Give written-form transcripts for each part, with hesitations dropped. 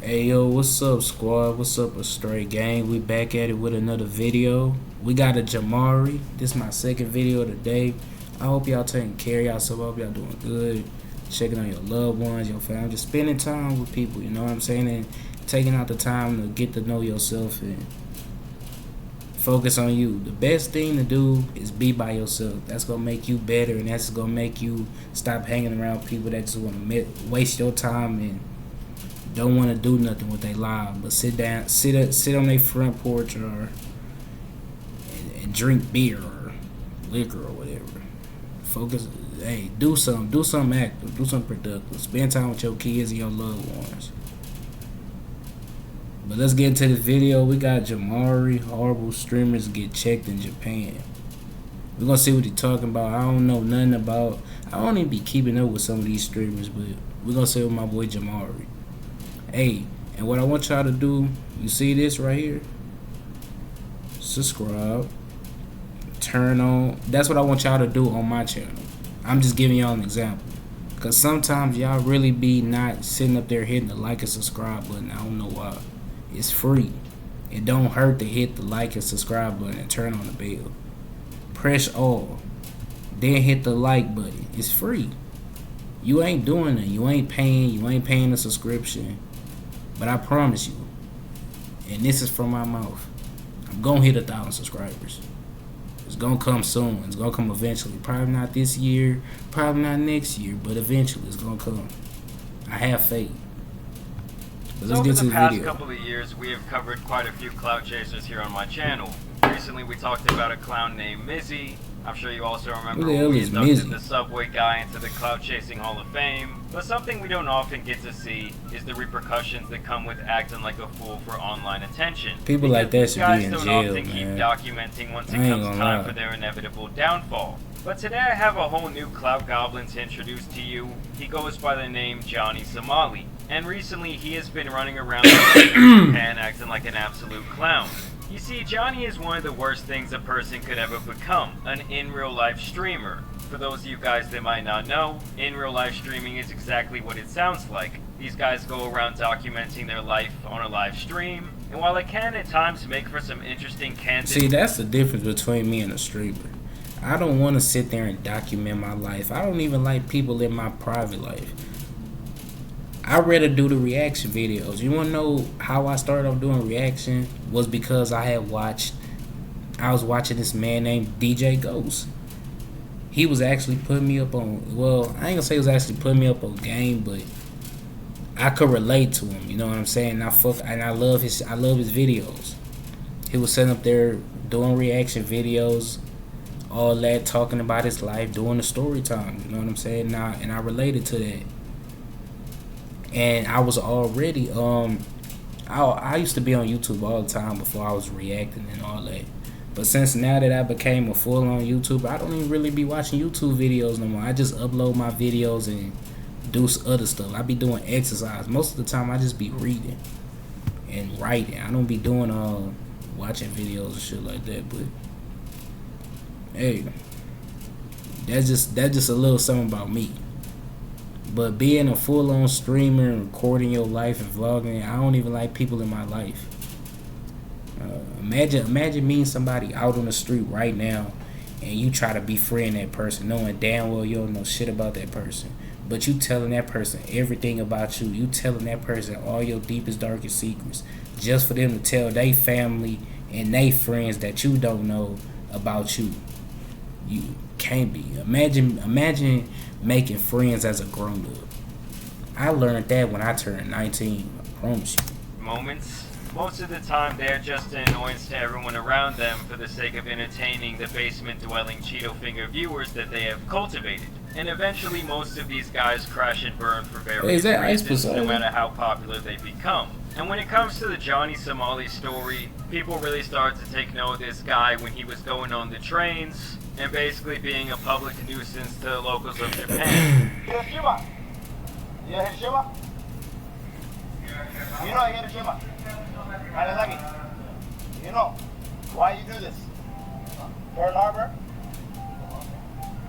Hey yo, what's up, squad? What's up, a straight gang? We back at it with another video. We got a Jamari. This is my second video of the day. I hope y'all taking care of yourself. I hope y'all doing good. Checking on your loved ones, your family, just spending time with people. You know what I'm saying? And taking out the time to get to know yourself and focus on you. The best thing to do is be by yourself. That's gonna make you better, and that's gonna make you stop hanging around people that just want to waste your time and don't want to do nothing with their lives, but sit on their front porch and drink beer or liquor or whatever. Focus. Hey, do something active, do something productive. Spend time with your kids and your loved ones. But let's get into this video. We got Jamari. Horrible streamers get checked in Japan. We're gonna see what he's talking about. I don't know nothing about. I don't even be keeping up with some of these streamers, but we're gonna see with my boy Jamari. Hey, and what I want y'all to do, you see this right here? Subscribe. Turn on. That's what I want y'all to do on my channel. I'm just giving y'all an example. Because sometimes y'all really be not sitting up there hitting the like and subscribe button. I don't know why. It's free. It don't hurt to hit the like and subscribe button and turn on the bell. Press all. Then hit the like button. It's free. You ain't doing it. You ain't paying a subscription. But I promise you, and this is from my mouth, I'm gonna hit 1,000 subscribers. It's gonna come soon. It's gonna come eventually. Probably not this year, probably not next year, but eventually it's gonna come. I have faith. But let's get to the video. Over the past couple of years, we have covered quite a few clout chasers here on my channel. Recently, we talked about a clown named Mizzy. I'm sure you also remember when we inducted the Subway guy into the Clout Chasing Hall of Fame. But something we don't often get to see is the repercussions that come with acting like a fool for online attention. People like that should be in jail, man. Guys don't often keep documenting once it comes time for their inevitable downfall. But today I have a whole new clout goblin to introduce to you. He goes by the name Johnny Somali. And recently he has been running around Japan acting like an absolute clown. You see, Johnny is one of the worst things a person could ever become, an in-real-life streamer. For those of you guys that might not know, in-real-life streaming is exactly what it sounds like. These guys go around documenting their life on a live stream, and while it can at times make for some interesting candid... See, that's the difference between me and a streamer. I don't want to sit there and document my life. I don't even like people in my private life. I'd rather do the reaction videos. You want to know how I started off doing reaction? Was because I was watching this man named DJ Ghost. He was actually putting me up on, well, I ain't gonna say he was actually putting me up on game, but I could relate to him. You know what I'm saying? And I love his videos. He was sitting up there doing reaction videos, all that, talking about his life, doing the story time. You know what I'm saying? And I related to that. And I was already, I used to be on YouTube all the time before I was reacting and all that. But since now that I became a full-on YouTuber, I don't even really be watching YouTube videos no more. I just upload my videos and do other stuff. I be doing exercise. Most of the time, I just be reading and writing. I don't be doing watching videos and shit like that. But hey, that's just a little something about me. But being a full-on streamer and recording your life and vlogging, I don't even like people in my life. Imagine meeting somebody out on the street right now and you try to befriend that person knowing damn well you don't know shit about that person. But you telling that person everything about you. You telling that person all your deepest, darkest secrets just for them to tell their family and their friends that you don't know about you. You can't be. Imagine making friends as a grown-up. I learned that when I turned 19. I promise you. Moments. Most of the time, they're just an annoyance to everyone around them for the sake of entertaining the basement-dwelling Cheeto Finger viewers that they have cultivated. And eventually, most of these guys crash and burn for various reasons, no matter how popular they become. And when it comes to the Johnny Somali story, people really started to take note of this guy when he was going on the trains and basically being a public nuisance to the locals of Japan. Hiroshima! Yeah, Hiroshima? You know Hiroshima? Nagasaki? You know why you do this? Pearl Harbor?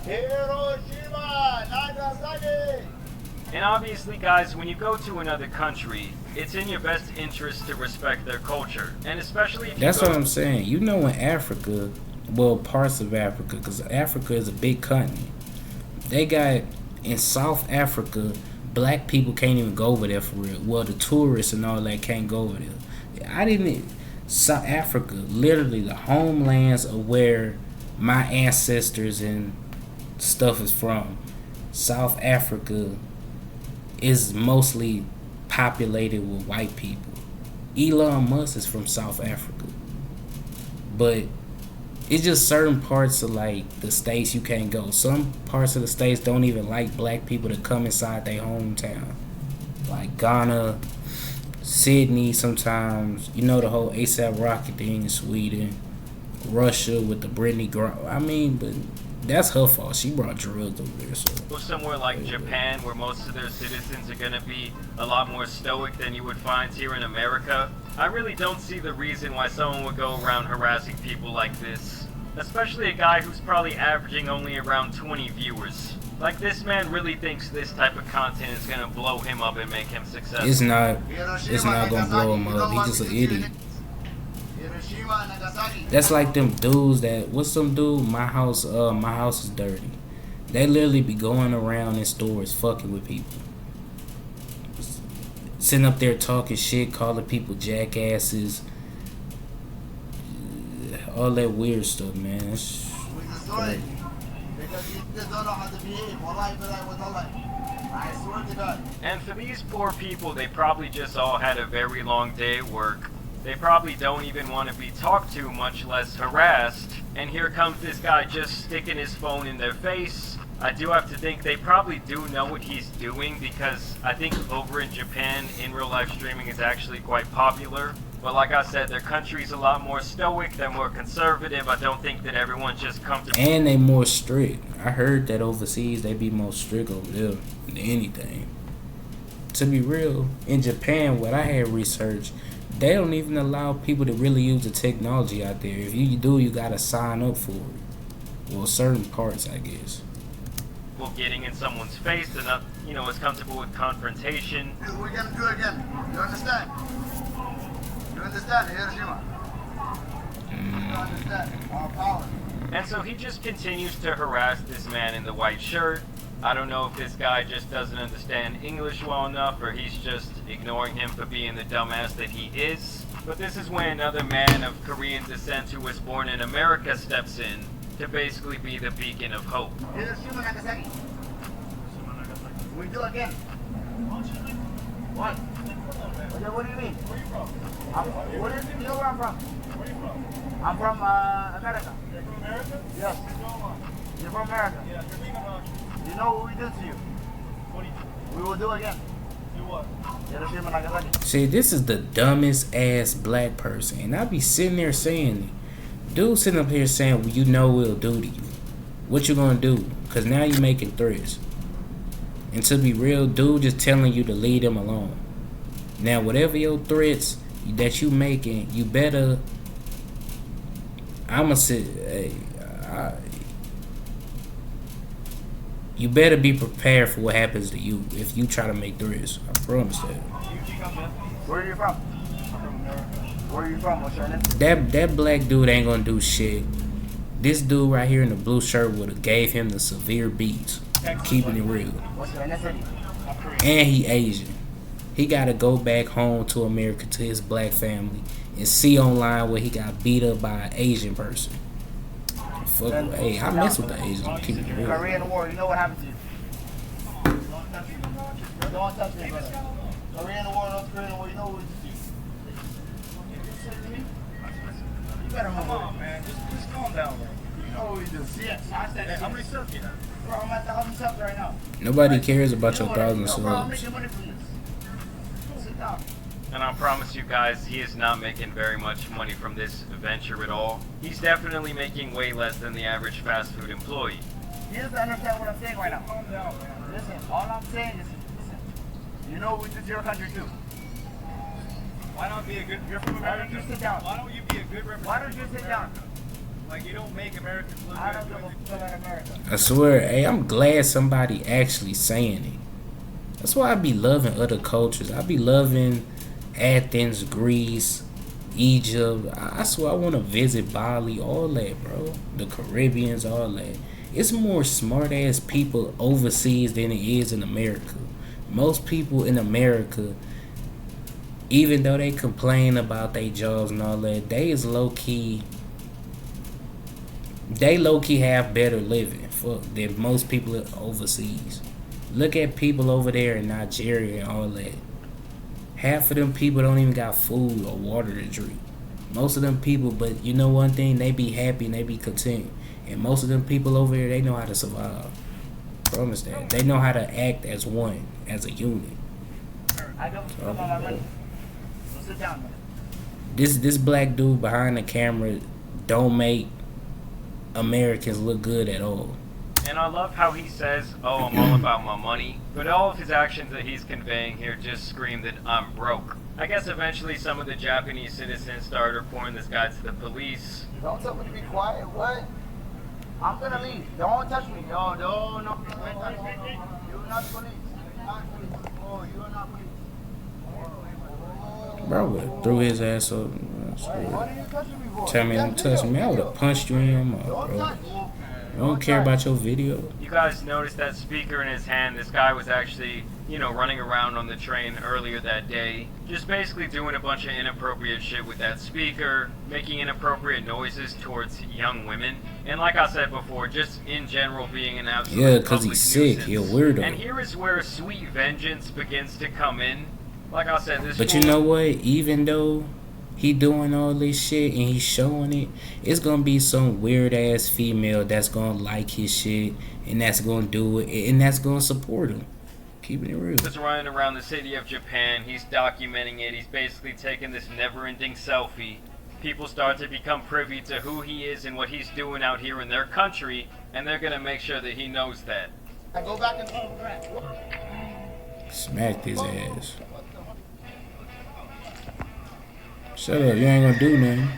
Hiroshima! Nagasaki! And obviously, guys, when you go to another country, it's in your best interest to respect their culture. And especially if you That's what I'm saying. You know, in Africa, well, parts of Africa, because Africa is a big continent, they got, in South Africa, black people can't even go over there for real. Well, the tourists and all that can't go over there. South Africa, literally the homelands of where my ancestors and stuff is from. South Africa is mostly populated with white people. Elon Musk is from South Africa. But it's just certain parts of like the states you can't go. Some parts of the states don't even like black people to come inside their hometown. Like Ghana, Sydney sometimes. You know, the whole ASAP Rocky thing in Sweden. Russia with the Britney Griner. I mean, but that's her fault. She brought drugs over there. So somewhere like Japan, where most of their citizens are going to be a lot more stoic than you would find here in America, I really don't see the reason why someone would go around harassing people like this. Especially a guy who's probably averaging only around 20 viewers. Like, this man really thinks this type of content is going to blow him up and make him successful. It's not going to blow him up. He's just an idiot. That's like them dudes what's some dude? My house is dirty. They literally be going around in stores fucking with people. Sitting up there talking shit, calling people jackasses. All that weird stuff, man. It's crazy. And for these poor people, they probably just all had a very long day at work. They probably don't even want to be talked to, much less harassed. And here comes this guy just sticking his phone in their face. I do have to think they probably do know what he's doing, because I think over in Japan, in real life streaming is actually quite popular. But like I said, their country's a lot more stoic, they're more conservative. I don't think that everyone just comes to... And they more strict. I heard that overseas they be more strict over there than anything. To be real, in Japan, what I had researched, they don't even allow people to really use the technology out there. If you do, you gotta sign up for it. Well, certain parts, I guess. Well, getting in someone's face, they're not, as comfortable with confrontation. We're gonna do it again. You understand? You understand, Hiroshima? You understand our power. And so he just continues to harass this man in the white shirt. I don't know if this guy just doesn't understand English well enough, or he's just ignoring him for being the dumbass that he is. But this is when another man of Korean descent who was born in America steps in to basically be the beacon of hope. Hiroshima, Nagasaki. We do again. What? What do you mean? Where are you from? You know where I'm from? Where are you from? I'm from America. You're from America? Yes. What's going on? You're from America. Yeah, you're being about you. You know what we did to you? What do you do? We will do again. Do what? Hiroshima, Nagasaki. See, this is the dumbest ass black person. And I be sitting there saying, dude sitting up here saying, well, you know we'll do to you. What you gonna do? Because now you making threats. And to be real, dude just telling you to leave them alone. Now, whatever your threats that you making, you better... I'ma say... you better be prepared for what happens to you if you try to make threats. I promise that. Where are you from? Where are you from? What's your name? That black dude ain't gonna do shit. This dude right here in the blue shirt would have gave him the severe beats. Keeping it real. What's your ethnicity? And he Asian. He gotta go back home to America to his black family and see online where he got beat up by an Asian person. Fuck, hey, I mess with the Asians. Keep it real. Korean War, you know what happened to you? Don't touch me, brother. Korean War, North Korean War, you know what you better move on, man. Just calm down, bro. You know what we do. Yes, I said, how many subs you have? Bro, I'm at the 1,000 subs right now. Nobody cares about your 1,000 subs. Bro, I'm subs. making money from this. Sit down. And I promise you guys, he is not making very much money from this venture at all. He's definitely making way less than the average fast food employee. You have to understand what I'm saying right now. Calm down, man. Listen, all I'm saying is, listen, you know what we did to your country too. Why not be a good... You're from America. Why don't you sit down? Why don't you be a good representative? Why don't you sit down? Like, you don't make Americans look I don't good. give a fuck about America. I swear, hey, I'm glad somebody actually saying it. That's why I be loving other cultures. I be loving Athens, Greece, Egypt. I swear I want to visit Bali, all that, bro. The Caribbeans, all that. It's more smart ass people overseas than it is in America. Most people in America, even though they complain about their jobs and all that, they is low key. They low key have better living than most people overseas. Look at people over there in Nigeria and all that. Half of them people don't even got food or water to drink. Most of them people, but you know one thing, they be happy and they be content. And most of them people over here, they know how to survive. Promise that. They know how to act as one, as a unit. I don't. Come on, my friend. Go sit down. This black dude behind the camera don't make Americans look good at all. And I love how he says, oh, I'm all about my money, but all of his actions that he's conveying here just scream that I'm broke. I guess eventually some of the Japanese citizens started reporting this guy to the police. Don't tell me to be quiet. What? I'm gonna leave. Don't touch me. No. You're not police. Oh, you're not police. Bro would have threw his ass up. What are you touching me for? Tell me don't touch me. I would have punched you in your mouth, Don't bro. touch. I don't care about your video. You guys noticed that speaker in his hand. This guy was actually, running around on the train earlier that day, just basically doing a bunch of inappropriate shit with that speaker, making inappropriate noises towards young women, and like I said before, just in general being an absolute Yeah, because public he's sick. nuisance. He a weirdo. And here is where sweet vengeance begins to come in. Like I said, this But you fool- know what? Even though he doing all this shit and he's showing it, it's gonna be some weird ass female that's gonna like his shit and that's gonna do it and that's gonna support him. Keeping it real. Just running around the city of Japan, he's documenting it, he's basically taking this never-ending selfie. People start to become privy to who he is and what he's doing out here in their country, and they're gonna make sure that he knows that. I go back and Smacked his ass. Shut up, you ain't gonna do nothing.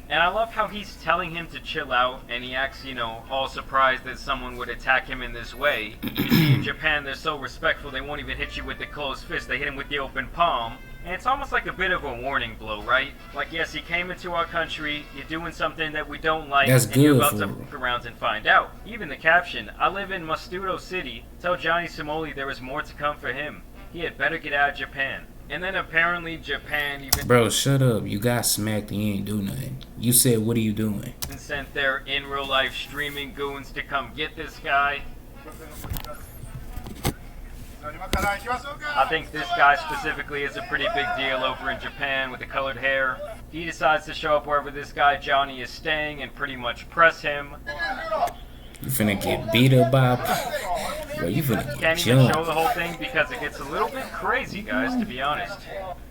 And I love how he's telling him to chill out, and he acts, all surprised that someone would attack him in this way. You see, in Japan, they're so respectful, they won't even hit you with the closed fist, they hit him with the open palm. And it's almost like a bit of a warning blow, right? Like, yes, he came into our country, you're doing something that we don't like, That's and you're good about for to him. fuck around and find out. Even the caption, I live in Mastudo City, tell Johnny Somoli there is more to come for him. He had better get out of Japan. And then apparently Japan even Bro, shut up. You got smacked and you ain't do nothing. You said, what are you doing? sent their in real life streaming goons to come get this guy. I think this guy specifically is a pretty big deal over in Japan with the colored hair. He decides to show up wherever this guy Johnny is staying and pretty much press him. You finna get beat up by bro, you finna get Can't even show jumped. the whole thing because it gets a little bit crazy, guys, to be honest.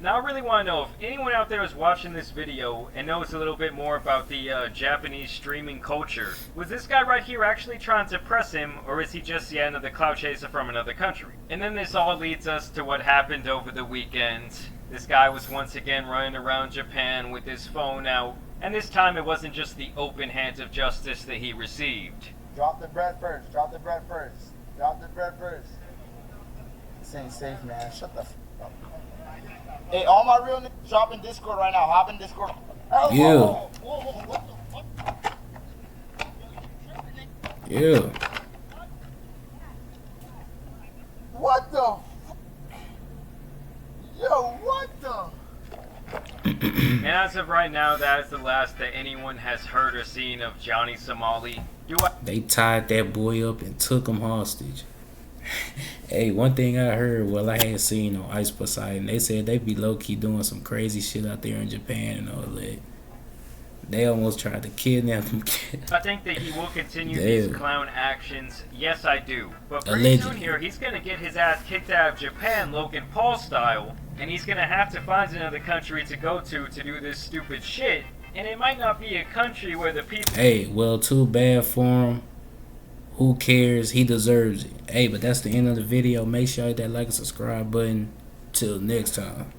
Now I really want to know if anyone out there is watching this video and knows a little bit more about the Japanese streaming culture. Was this guy right here actually trying to press him, or is he just yet another clout chaser from another country? And then this all leads us to what happened over the weekend. This guy was once again running around Japan with his phone out, and this time it wasn't just the open hands of justice that he received. Drop the bread first. Drop the bread first. Drop the bread first. This ain't safe, man. Shut the f up. Hey, all my real niggas drop in Discord right now. Hop in Discord. Oh, Yeah. whoa, whoa, whoa, what the Yeah. What the f Yo, what the And as of right now, that is the last that anyone has heard or seen of Johnny Somali. They tied that boy up and took him hostage. Hey, one thing I heard, well, I had seen on Ice Poseidon, they said they be low-key doing some crazy shit out there in Japan and all that. They almost tried to kidnap him. I think that he will continue Damn. these clown actions. Yes, I do. But pretty Allegedly. soon here, he's going to get his ass kicked out of Japan, Logan Paul style, and he's going to have to find another country to go to do this stupid shit. And it might not be a country where the people... Hey, well, too bad for him. Who cares? He deserves it. Hey, but that's the end of the video. Make sure you hit that like and subscribe button. Till next time.